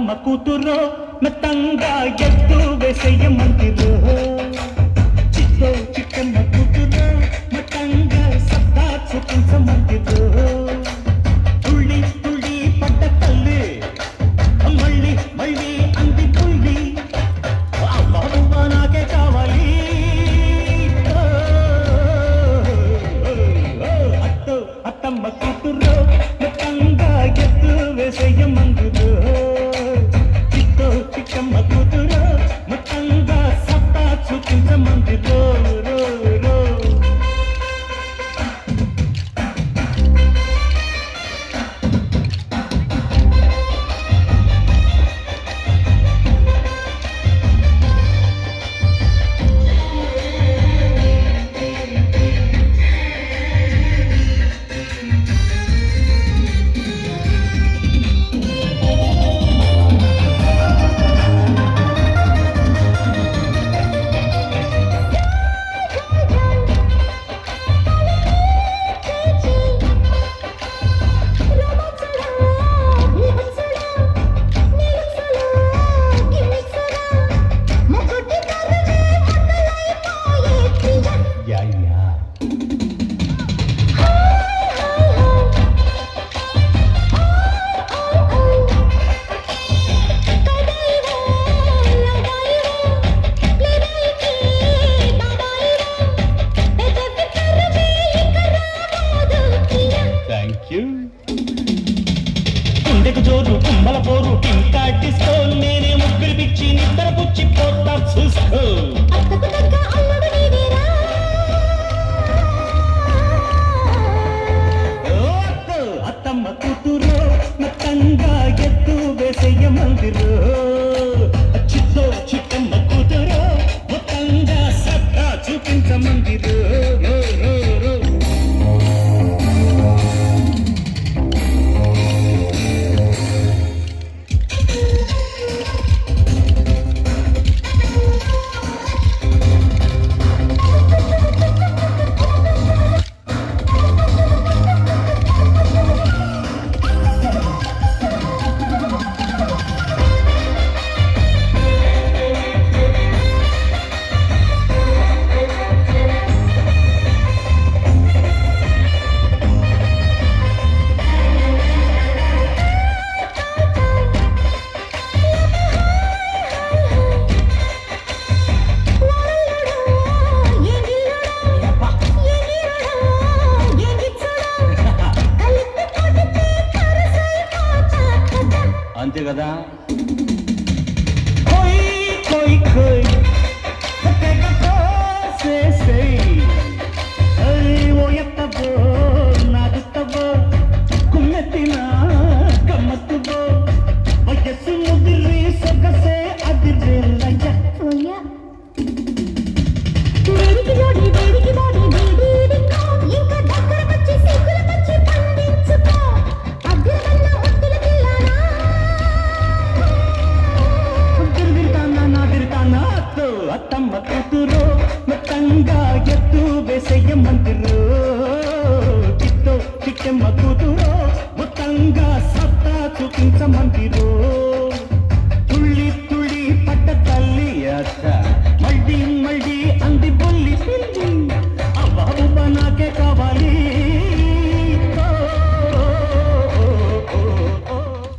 అత్తమ్మ కూతురో మెత్తంగా ఎత్తు వేసేయమందిరో చిట్టో చిట్టమ్మ కూతురో మెత్తంగా సత్తా చూపించమందిరో తుళ్ళి తుళ్ళి పడ్డ తల్లి మళ్ళీ మళ్ళీ అంది పుల్లి బాబువా నాకే కావాలి అత్తో అత్తమ్మ కూతురో మెత్తంగా ఎత్తు వేసేయమందిరో చిట్టో చిట్టమ్మ కూతురో మెత్తంగా సత్తా చూపించమందిరో రో రో గుండెకు జోరు కుమ్మల పోరు ఇంకా డిస్కో నేనే ముగ్గురు పిచ్చి నిద్ర పుచ్చి పోతా చూసుకో అత్తమ్మ కూతురో మెత్తంగా ఎత్తు వేసేయమందిరో చిట్టో చిట్టమ్మ కూతురో మొత్తంగా సత్తా చూపించమందిరో అంతే కదా ఓ ఎత్తబో నాదుతబో కుమ్మెత్తిన గమ్మత్తుబో వయస్సు ముదిరి సొగసే అదిరేలయ్య అత్తమ్మ కూతురో మెత్తంగా ఎత్తు వేసేయమందిరో